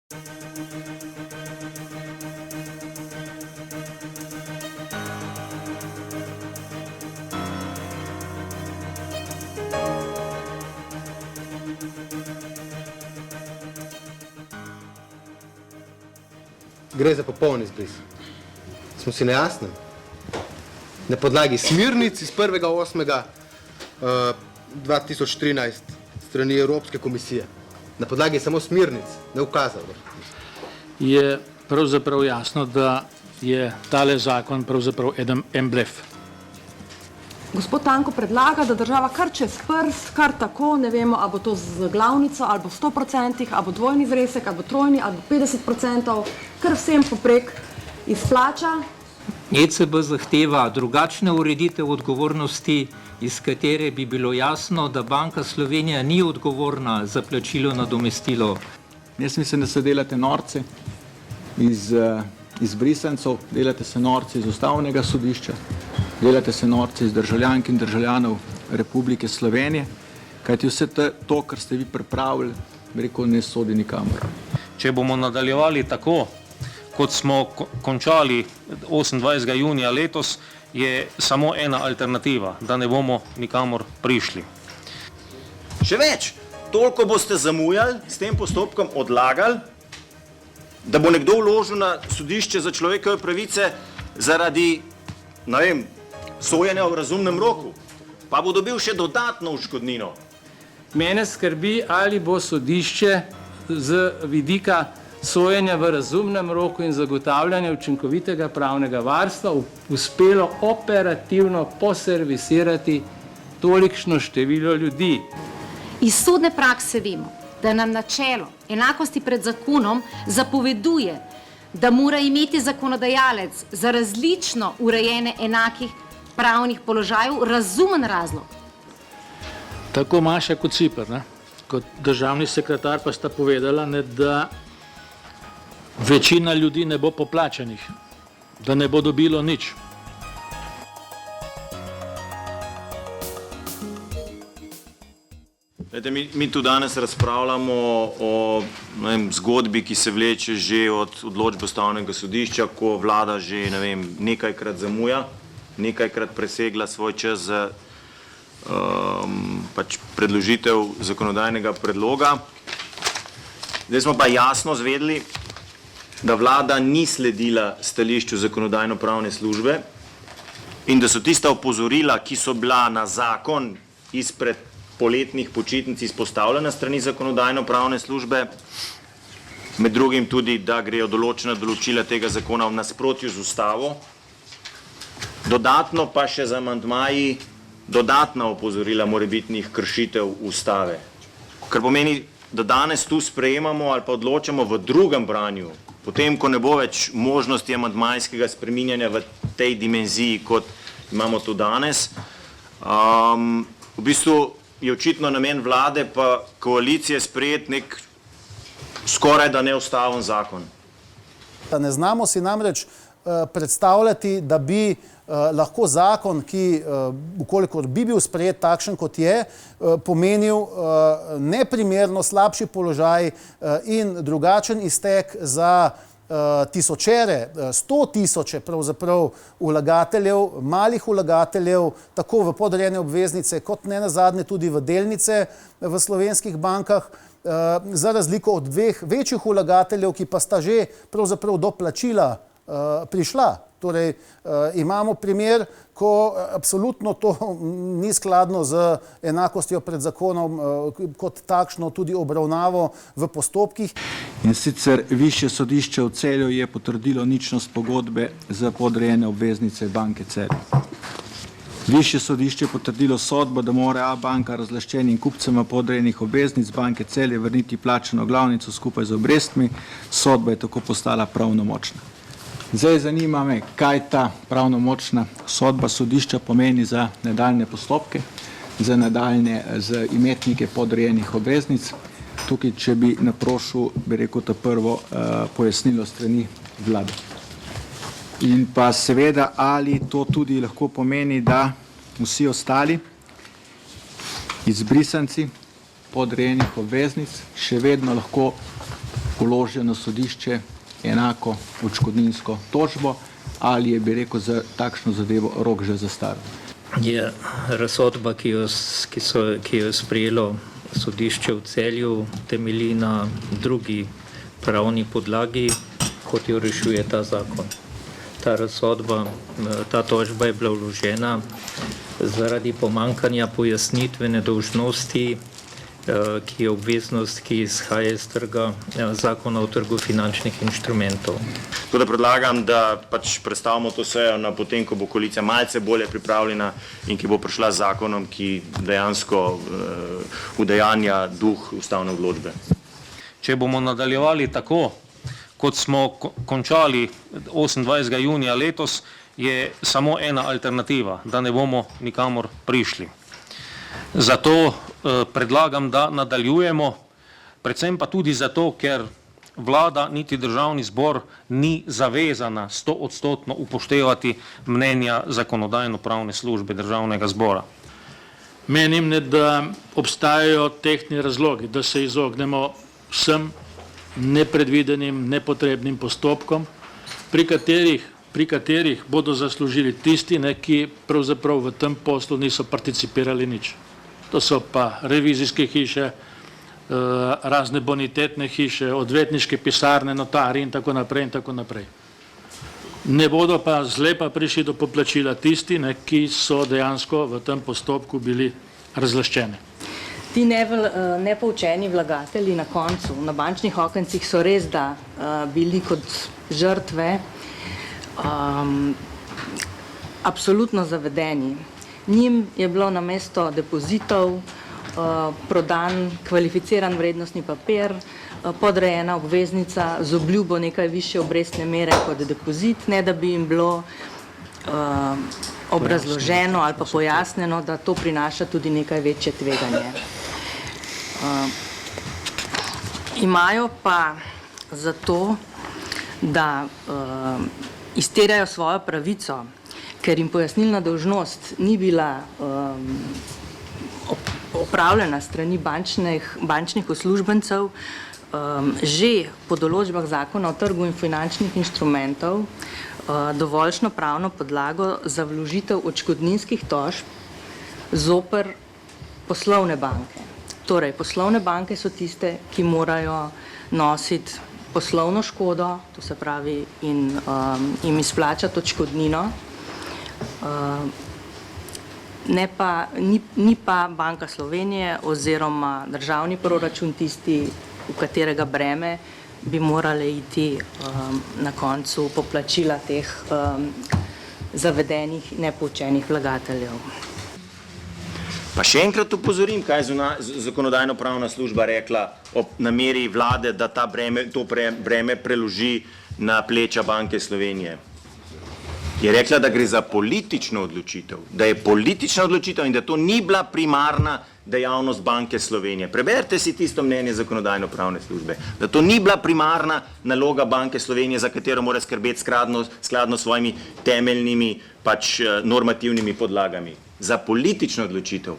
Gre za popoln izbris. Smo si nejasni? Na podlagi smernic iz 1.8.2013 strani Evropske komisije. Na podlagi samo smernic, ne ukazov. Je pravzaprav jasno, da je tale zakon pravzaprav en blef. Gospod Tanko predlaga, da država kar čez prst, kar tako, ne vemo, ali bo to z glavnico, ali bo 100%, ali bo dvojni zresek, ali bo trojni, ali bo 50%, kar vsem poprek izplača. ECB zahteva drugačne ureditev odgovornosti, iz katere bi bilo jasno, da Banka Slovenija ni odgovorna za plačilo nadomestilo. Jaz mislim, da se delate norce iz brisancov, delate se norce iz Ustavnega sodišča, delate se norce iz državljank in državljanov Republike Slovenije, kajti vse to, kar ste vi pripravili, bi rekel, ne sodi nikamor. Če bomo nadaljevali tako, kot smo končali 28. junija letos, je samo ena alternativa, da ne bomo nikamor prišli. Še več, toliko boste zamujali, s tem postopkom odlagali, da bo nekdo vložil na sodišče za človekove pravice zaradi, ne vem, sojenja v razumnem roku, pa bo dobil še dodatno odškodnino. Mene skrbi, ali bo sodišče z vidika sojenja v razumnem roku in zagotavljanja učinkovitega pravnega varstva uspelo operativno poservisirati tolikšno število ljudi. Iz sodne prakse vemo, da nam načelo enakosti pred zakonom zapoveduje, da mora imeti zakonodajalec za različno urejene enakih pravnih položajev razumen razlog. Tako Maša kot Ciper, kot državni sekretar pa sta povedala, da večina ljudi ne bo poplačanih, da ne bo dobilo nič. Mi tu danes razpravljamo o zgodbi, ki se vleče že od odločbe Ustavnega sodišča, ko vlada že nekajkrat zamuja, nekajkrat presegla svoj čas za predložitev zakonodajnega predloga. Zdaj smo pa jasno zvedeli, da vlada ni sledila stališču zakonodajno-pravne službe in da so tista opozorila, ki so bila na zakon izpred poletnih počitnic izpostavljena strani zakonodajno-pravne službe, med drugim tudi, da grejo določena določila tega zakona v nasprotju z ustavo, dodatno pa še z amandmaji dodatna opozorila morebitnih kršitev ustave. Kar pomeni, da danes tu sprejemamo ali pa odločamo v drugem branju, potem, ko ne bo več možnosti amandmajskega spreminjanja v tej dimenziji, kot imamo tu danes, v bistvu je očitno namen vlade pa koalicije sprejeti nek skoraj da neustaven zakon. Ne znamo si namreč predstavljati, da bi lahko zakon, ki, ukolikor bi bil sprejet takšen, kot je, pomenil neprimerno slabši položaj in drugačen iztek za tisočere, 100 tisoče pravzaprav vlagateljev, malih vlagateljev, tako v podrejene obveznice, kot ne nazadnje tudi v delnice v slovenskih bankah, za razliko od dveh večjih vlagateljev, ki pa sta že pravzaprav do plačila prišla. Torej, imamo primer, ko absolutno to ni skladno z enakostjo pred zakonom, kot takšno tudi obravnavo v postopkih. In sicer Višje sodišče v Celju je potrdilo ničnost pogodbe za podrejene obveznice banke Celje. Višje sodišče je potrdilo sodbo, da mora banka razlaščenim kupcema podrejenih obveznic banke Celje vrniti plačano glavnico skupaj z obrestmi. Sodba je tako postala pravnomočna. Zdaj zanima me, kaj ta pravnomočna sodba sodišča pomeni za nadaljne postopke, za imetnike podrejenih obveznic. Tukaj, če bi naprošil, bi rekel, ta prvo pojasnilo strani vlade. In pa seveda, ali to tudi lahko pomeni, da vsi ostali izbrisanci podrejenih obveznic še vedno lahko vložijo na sodišče enako odškodninsko tožbo, ali je, bi rekel, za takšno zadevo rok že zastaral? Je razsodba, ki jo je sprejelo sodišče v Celju, temelji na drugi pravni podlagi, kot jo rešuje ta zakon. Ta razsodba, ta tožba je bila vložena zaradi pomankanja pojasnitvene dolžnosti, ki je obveznost, ki izhaja iz zakona o trgu finančnih inštrumentov. Tako da predlagam, da pač predstavimo to sejo na potem, ko bo koalicija malce bolje pripravljena in ki bo prišla z zakonom, ki dejansko udejanja duh ustavne odločbe. Če bomo nadaljevali tako, kot smo končali 28. junija letos, je samo ena alternativa, da ne bomo nikamor prišli. Zato predlagam, da nadaljujemo, predvsem pa tudi zato, ker vlada niti državni zbor ni zavezana 100% upoštevati mnenja zakonodajno-pravne službe državnega zbora. Menim, da obstajajo tehtni razlogi, da se izognemo vsem nepredvidenim, nepotrebnim postopkom, pri katerih bodo zaslužili tisti, ki pravzaprav v tem poslu niso participirali nič. To so pa revizijske hiše, razne bonitetne hiše, odvetniške pisarne, notari in tako naprej in tako naprej. Ne bodo pa zlepa prišli do poplačila tisti, ki so dejansko v tem postopku bili razlaščeni. Ti nepoučeni vlagatelji na koncu, na bančnih okencih so res da bili kot žrtve absolutno zavedeni. Njim je bilo namesto depozitov prodan kvalificiran vrednostni papir, podrejena obveznica z obljubo nekaj višje obrestne mere kot depozit, ne da bi jim bilo obrazloženo ali pa pojasnjeno, da to prinaša tudi nekaj večje tveganje. Imajo pa zato, da izterjajo svojo pravico, ker jim pojasnilna dolžnost ni bila opravljena strani bančnih uslužbencev, že po določbah zakona o trgu in finančnih inštrumentov dovoljšno pravno podlago za vložitev odškodninskih tožb zoper poslovne banke. Torej, poslovne banke so tiste, ki morajo nositi poslovno škodo, to se pravi, in jim izplačati odškodnino. Ni pa Banka Slovenije oziroma državni proračun tisti, v katerega breme bi morali iti na koncu poplačila teh zavedenih nepoučenih vlagateljev. Pa še enkrat upozorim, kaj je zakonodajno-pravna služba rekla ob nameri vlade, da to breme preloži na pleča Banke Slovenije. Je rekla, da gre za politično odločitev, da je politična odločitev in da to ni bila primarna dejavnost Banke Slovenije. Preberite si tisto mnenje zakonodajno-pravne službe, da to ni bila primarna naloga Banke Slovenije, za katero mora skrbeti skladno s svojimi temeljnimi normativnimi podlagami. Za politično odločitev.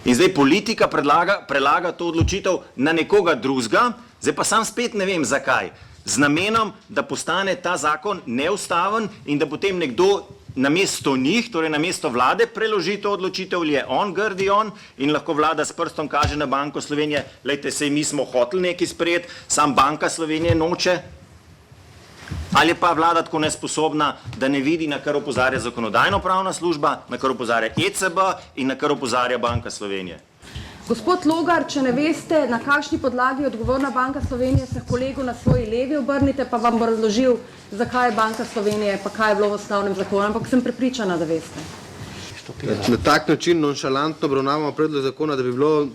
In zdaj politika prelaga to odločitev na nekoga drugega, zdaj pa sam spet ne vem zakaj. Z namenom, da postane ta zakon neustaven in da potem nekdo namesto njih, torej namesto vlade, preloži to odločitev, ali je on grdi in lahko vlada s prstom kaže na Banko Slovenije, lejte, sej mi smo hoteli nekaj sprejeti, sam Banka Slovenije noče. Ali je pa vlada tako nesposobna, da ne vidi, na kar opozarja zakonodajno-pravna služba, na kar opozarja ECB in na kar opozarja Banka Slovenije. Gospod Logar, če ne veste, na kakšni podlagi je odgovorna Banka Slovenije, se kolegu na svoji levi obrnite, pa vam bo razložil, zakaj je Banka Slovenije, pa kaj je bilo v ustavnem zakonu, ampak sem prepričana, da veste. Na tak način nonšalantno obravnavamo predlog zakona, da bi bilo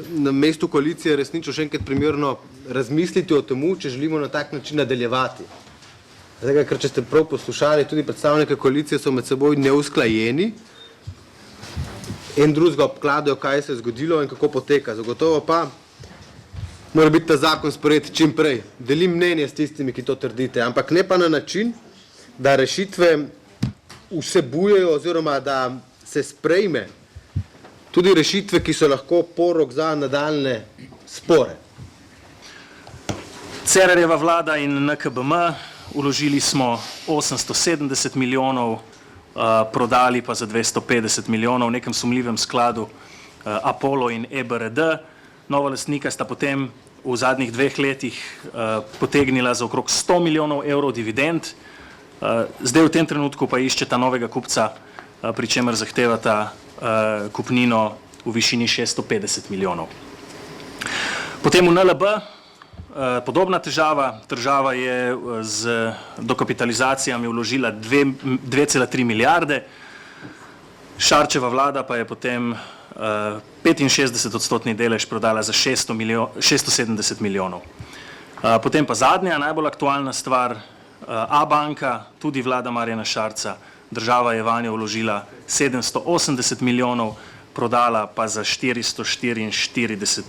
na mestu koalicije resnično še enkrat primerno razmisliti o temu, če želimo na tak način nadaljevati. Zdaj, ker če ste prav poslušali, tudi predstavnike koalicije so med seboj neusklajeni, en drugega obkladajo, kaj se je zgodilo in kako poteka. Zagotovo pa mora biti ta zakon sprejet čim prej. Delim mnenje s tistimi, ki to trdite, ampak ne pa na način, da rešitve vsebujejo oziroma da se sprejme tudi rešitve, ki so lahko porok za nadaljne spore. Cerarjeva vlada in NKBM, vložili smo 870 milijonov, prodali pa za 250 milijonov v nekem sumljivem skladu Apollo in EBRD. Nova lastnika sta potem v zadnjih 2 letih potegnila za okrog 100 milijonov evrov dividend. Zdaj v tem trenutku pa iščeta novega kupca, pri čemer zahtevata kupnino v višini 650 milijonov. Potem v NLB podobna težava. Država je z dokapitalizacijami vložila 2,3 milijarde, Šarčeva vlada pa je potem 65% delež prodala za 670 milijonov. Potem pa zadnja, najbolj aktualna stvar, Abanka, tudi vlada Marjana Šarca, država je vanjo vložila 780 milijonov, prodala pa za 444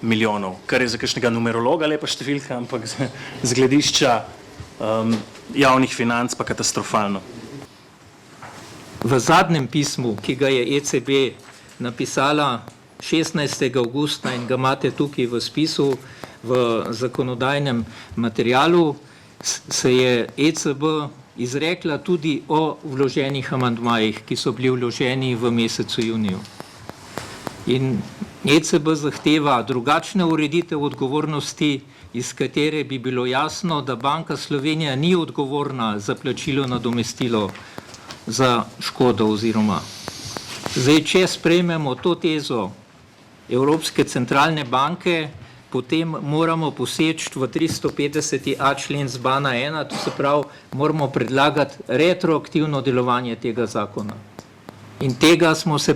milijonov, kar je za kakšnega numerologa lepa številka, ampak z gledišča javnih financ pa katastrofalno. V zadnjem pismu, ki ga je ECB napisala 16. avgusta in ga imate tukaj v spisu, v zakonodajnem materialu, se je ECB izrekla tudi o vloženih amandmajih, ki so bili vloženi v mesecu juniju. In ECB zahteva drugačne ureditev odgovornosti, iz katere bi bilo jasno, da Banka Slovenija ni odgovorna za plačilo nadomestilo za škodo oziroma. Zdaj, če sprejmemo to tezo Evropske centralne banke, potem moramo poseči v 350a člen ZBAN 1, to se pravi, moramo predlagati retroaktivno delovanje tega zakona. In tega smo se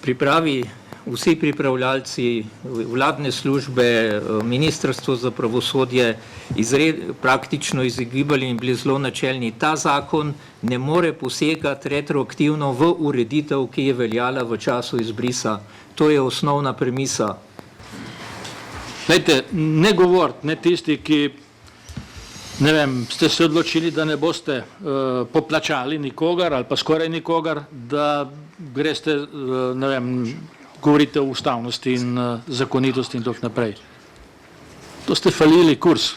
pripravi vsi pripravljalci, vladne službe, Ministrstvo za pravosodje praktično izogibali in bili zelo načelni. Ta zakon ne more posegati retroaktivno v ureditev, ki je veljala v času izbrisa. To je osnovna premisa. Glejte, ne govoriti, ne tisti, ki, ne vem, ste se odločili, da ne boste poplačali nikogar ali pa skoraj nikogar, da greste, ne vem, govorite o ustavnosti in zakonitosti in tako naprej. To ste falili kurs.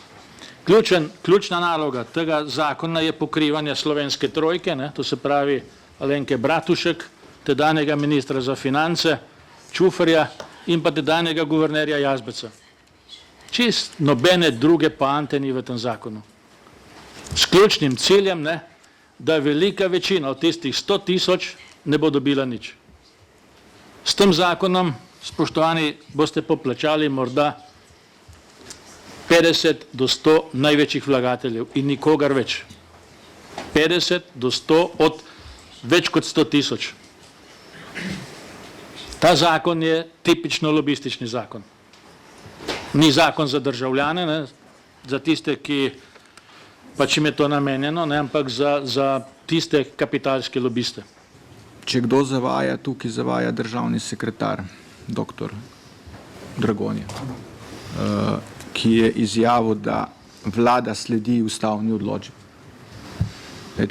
Ključna naloga tega zakona je pokrivanje slovenske trojke, to se pravi Alenke Bratušek, tedanjega ministra za finance, Čuferja in pa tedanjega guvernerja Jazbeca. Čist nobene druge poante ni v tem zakonu. S ključnim ciljem, da velika večina od tistih 100 tisoč ne bo dobila nič. S tem zakonom, spoštovani, boste poplačali morda 50 do 100 največjih vlagateljev in nikogar več. 50 do 100 od več kot 100 tisoč. Ta zakon je tipično lobistični zakon. Ni zakon za državljane, za tiste, ki pač jim je to namenjeno, ampak za tiste kapitalske lobiste. Če kdo zavaja, tukaj zavaja državni sekretar, doktor Dragonja, ki je izjavil, da vlada sledi ustavni odločbi.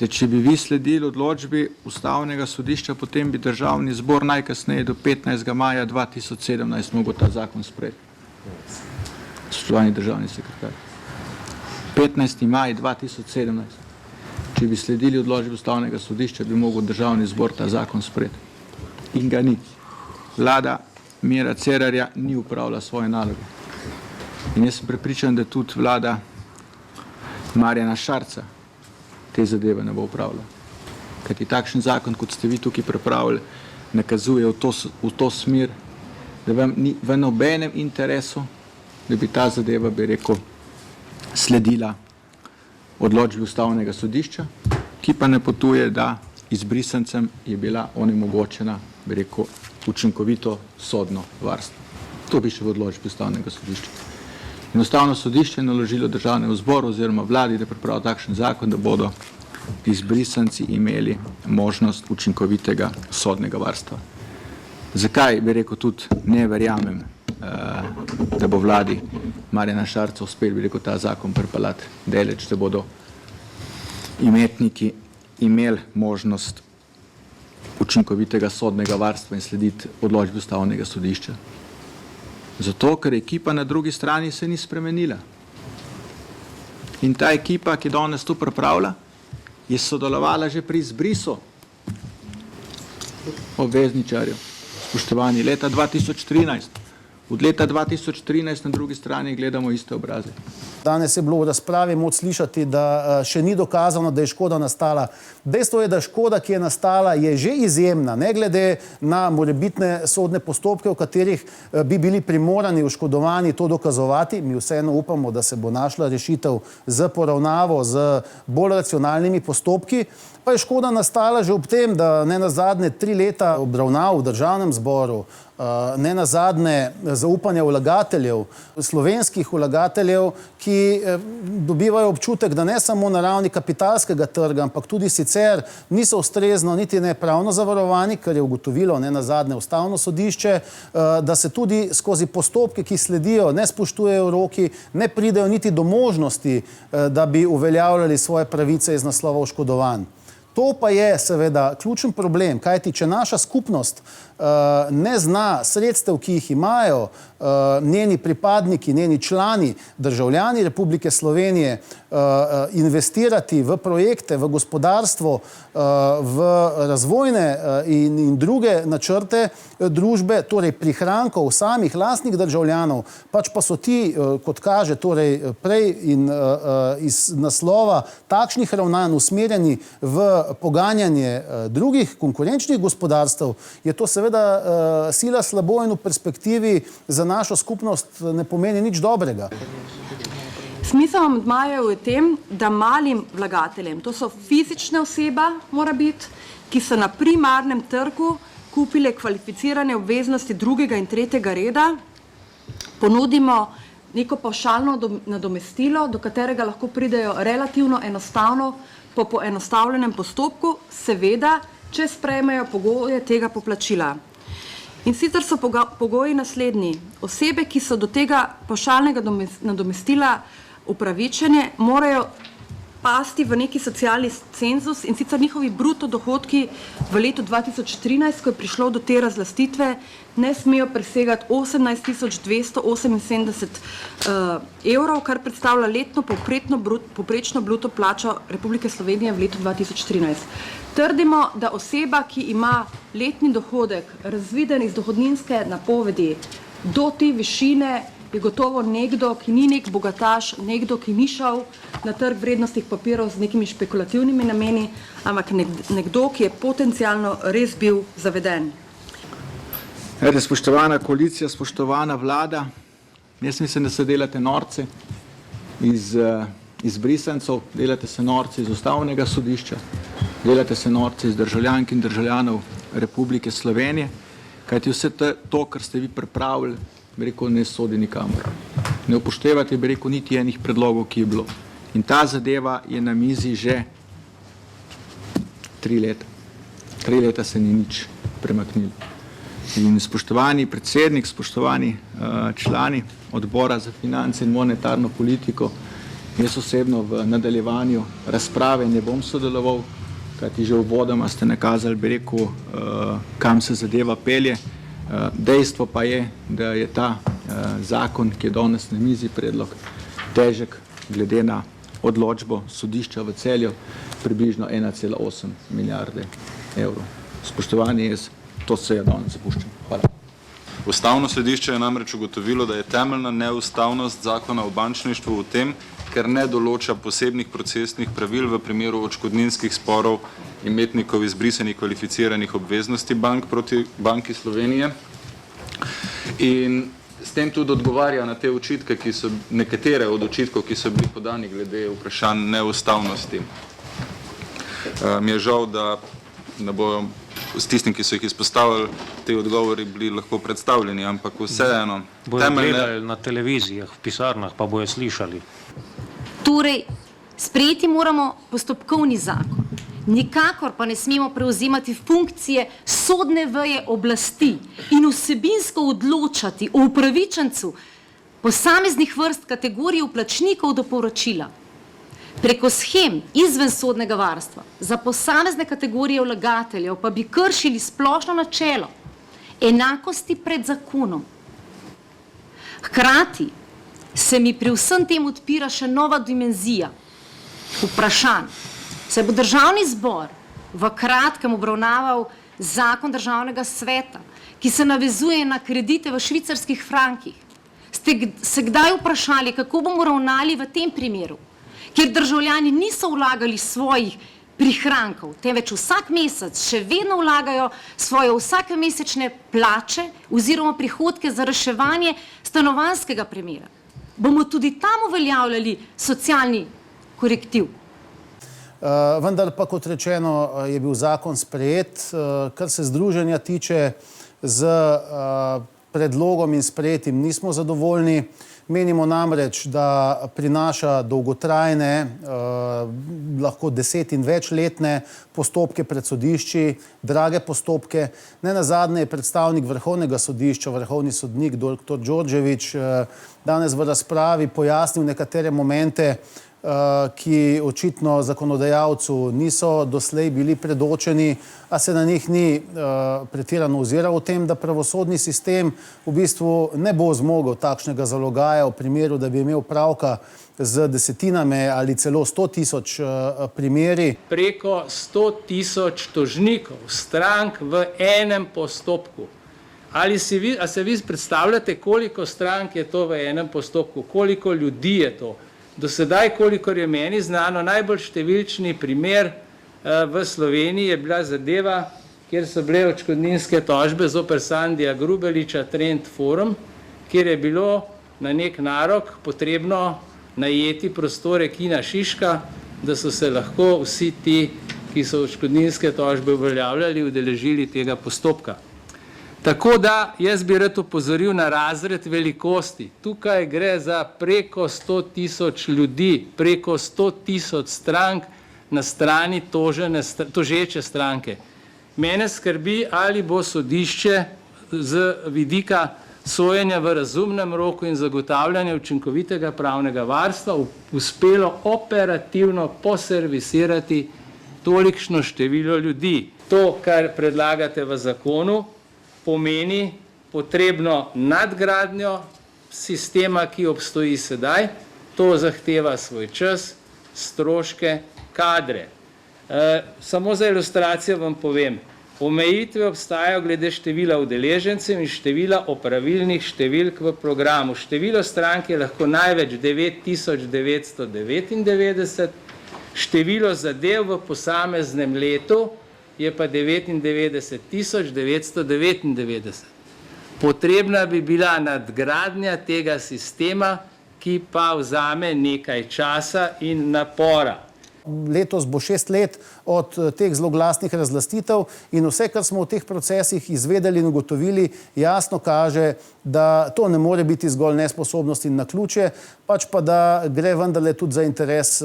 Če bi vi sledili odločbi ustavnega sodišča, potem bi državni zbor najkasneje do 15. maja 2017 mogel ta zakon sprejeti. Spoštovani državni sekretar. 15. maj 2017. Če bi sledili odločbi ustavnega sodišča, bi mogel državni zbor ta zakon sprejeti. In ga ni. Vlada Mira Cerarja ni upravila svoje naloge. In jaz sem prepričan, da tudi vlada Marjana Šarca te zadeve ne bo upravila. Kajti takšen zakon, kot ste vi tukaj pripravili, nakazuje v to smer, da vam ni v nobenem interesu, da bi ta zadeva, bi rekel, sledila odločbi ustavnega sodišča, ki pa ne potuje, da izbrisancem je bila onemogočena, bi rekel, učinkovito sodno varstvo. To piše v odločbi ustavnega sodišča. In ustavno sodišče je naložilo državnemu zboru oziroma vladi, da pripravi takšen zakon, da bodo izbrisanci imeli možnost učinkovitega sodnega varstva. Zakaj, bi rekel, tudi ne verjamem, da bo vladi Marjana Šarca uspel, bi rekel, ta zakon pripeljati daleč, da bodo imetniki imeli možnost učinkovitega sodnega varstva in slediti odločbi ustavnega sodišča. Zato, ker ekipa na drugi strani se ni spremenila. In ta ekipa, ki danes to pripravlja, je sodelovala že pri izbrisu obvezničarjev. Spoštovani, leta 2013. Od leta 2013 na drugi strani gledamo iste obraze. Danes je bilo v razpravi moč slišati, da še ni dokazano, da je škoda nastala. Dejstvo je, da škoda, ki je nastala, je že izjemna, ne glede na morebitne sodne postopke, v katerih bi bili primorani oškodovani to dokazovati. Mi vseeno upamo, da se bo našla rešitev z poravnavo, z bolj racionalnimi postopki. Pa je škoda nastala že ob tem, da ne nazadnje 3 leta obravnav v državnem zboru, ne nazadnje zaupanja vlagateljev, slovenskih vlagateljev, ki dobivajo občutek, da ne samo na ravni kapitalskega trga, ampak tudi sicer niso ustrezno niti ne pravno zavarovani, kar je ugotovilo ne nazadnje Ustavno sodišče, da se tudi skozi postopke, ki sledijo, ne spoštujejo roki, ne pridejo niti do možnosti, da bi uveljavljali svoje pravice iz naslova oškodovanj. To pa je seveda ključen problem, kajti če naša skupnost ne zna sredstev, ki jih imajo njeni pripadniki, njeni člani, državljani Republike Slovenije, investirati v projekte, v gospodarstvo, v razvojne in druge načrte družbe, torej prihrankov samih lastnih državljanov, pač pa so ti, kot kaže, torej prej in iz naslova takšnih ravnanj usmerjeni v poganjanje drugih konkurenčnih gospodarstv, je to seveda sila slabo in v perspektivi za našo skupnost ne pomeni nič dobrega. Smisel amandmajev je v tem, da malim vlagateljem, to so fizične osebe, mora biti, ki so na primarnem trgu kupile kvalificirane obveznosti drugega in tretjega reda, ponudimo neko pavšalno nadomestilo, do katerega lahko pridejo relativno enostavno po poenostavljenem postopku, seveda, če sprejmejo pogoje tega poplačila. In sicer so pogoji naslednji. Osebe, ki so do tega pavšalnega nadomestila upravičene, morajo pasti v neki socialni cenzus, in sicer njihovi bruto dohodki v letu 2013, ko je prišlo do te razlastitve, ne smejo presegati 18.278 evrov, kar predstavlja letno povprečno bruto plačo Republike Slovenije v letu 2013. Trdimo, da oseba, ki ima letni dohodek razviden iz dohodninske napovedi do te višine, je gotovo nekdo, ki ni nek bogataš, nekdo, ki ni šel na trg vrednostnih papirov z nekimi špekulativnimi nameni, ampak nekdo, ki je potencialno res bil zaveden. Spoštovana koalicija, spoštovana vlada, jaz mislim, da se delate norce iz brisancov, delate se norce iz Ustavnega sodišča, delate se norce iz državljank in državljanov Republike Slovenije, kajti vse to, kar ste vi pripravili, bi rekel, ne sodi nikamor. Ne upoštevate, bi rekel, niti enih predlogov, ki je bilo. In ta zadeva je na mizi že 3 leta. 3 leta se ni nič premaknilo. In spoštovani predsednik, spoštovani člani odbora za finance in monetarno politiko, jaz osebno v nadaljevanju razprave ne bom sodeloval, kajti že uvodoma ste nakazali, bi rekel, kam se zadeva pelje. Dejstvo pa je, da je ta zakon, ki je danes na mizi, predlog težek glede na odločbo sodišča v Celju približno 1,8 milijarde evrov. Spoštovani, jaz to sejo danes zapuščam. Hvala. Ustavno sodišče je namreč ugotovilo, da je temeljna neustavnost zakona o bančništvu v tem, ker ne določa posebnih procesnih pravil v primeru odškodninskih sporov imetnikov izbrisanih kvalificiranih obveznosti bank proti Banki Slovenije. In s tem tudi odgovarja na te očitke, ki so nekatere od očitkov, ki so bili podani glede vprašanj neustavnosti. Mi je žal, da ne bojo s tistim, ki so jih izpostavili, te odgovori bili lahko predstavljeni, ampak vseeno. Bojo gledali na televizijah, v pisarnah, pa bojo slišali. Torej, sprejeti moramo postopkovni zakon. Nikakor pa ne smemo prevzemati funkcije sodne veje oblasti in vsebinsko odločati o upravičencu posameznih vrst kategorij vplačnikov do povračila. Preko shem izven sodnega varstva za posamezne kategorije vlagateljev pa bi kršili splošno načelo enakosti pred zakonom. Hkrati se mi pri vsem tem odpira še nova dimenzija vprašanj. Se bo državni zbor v kratkem obravnaval zakon državnega sveta, ki se navezuje na kredite v švicarskih frankih. Ste se kdaj vprašali, kako bomo ravnali v tem primeru, kjer državljani niso vlagali svojih prihrankov, temveč vsak mesec še vedno vlagajo svoje vsakemesečne plače oziroma prihodke za reševanje stanovanjskega primera. Bomo tudi tam uveljavljali socialni korektiv. Vendar pa, kot rečeno, je bil zakon sprejet. Kar se združenja tiče, z predlogom in sprejetim nismo zadovoljni. Menimo namreč, da prinaša dolgotrajne, lahko 10 in večletne postopke pred sodišči, drage postopke. Nenazadnje je predstavnik Vrhovnega sodišča, vrhovni sodnik dr. Đorđević, danes v razpravi pojasnil nekatere momente, ki očitno zakonodajalcu niso doslej bili predočeni, a se na njih ni pretirano oziral o tem, da pravosodni sistem v bistvu ne bo zmogel takšnega zalogaja v primeru, da bi imel pravka z desetinami ali celo 100 000 primeri. Preko 100 000 tožnikov, strank v enem postopku. Ali se vi predstavljate, koliko strank je to v enem postopku, koliko ljudi je to? Do sedaj, kolikor je meni znano, najbolj številčni primer v Sloveniji je bila zadeva, kjer so bile odškodninske tožbe zoper Sandija Grubeliča Trend Forum, kjer je bilo na nek narok potrebno najeti prostore Kina Šiška, da so se lahko vsi ti, ki so odškodninske tožbe uveljavljali, udeležili tega postopka. Tako da jaz bi rad opozoril na razred velikosti. Tukaj gre za preko 100 000 ljudi, preko 100 000 strank na strani tožeče stranke. Mene skrbi, ali bo sodišče z vidika sojenja v razumnem roku in zagotavljanja učinkovitega pravnega varstva uspelo operativno poservisirati tolikšno število ljudi. To, kar predlagate v zakonu, pomeni potrebno nadgradnjo sistema, ki obstoji sedaj. To zahteva svoj čas, stroške, kadre. Samo za ilustracijo vam povem. Omejitve obstajajo glede števila udeležencev in števila opravilnih številk v programu. Število strank je lahko največ 9999, število zadev v posameznem letu je pa 99 999. Potrebna bi bila nadgradnja tega sistema, ki pa vzame nekaj časa in napora. Letos bo 6 let od teh zloglasnih razlastitev in vse, kar smo v teh procesih izvedeli in ugotovili, jasno kaže, da to ne more biti zgolj nesposobnost in naključje, pač pa da gre vendarle tudi za interes,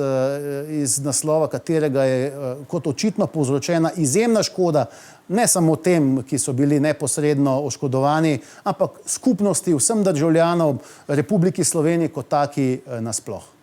iz naslova katerega je kot očitno povzročena izjemna škoda, ne samo tem, ki so bili neposredno oškodovani, ampak skupnosti vsem državljanom Republiki Sloveniji kot taki nasploh.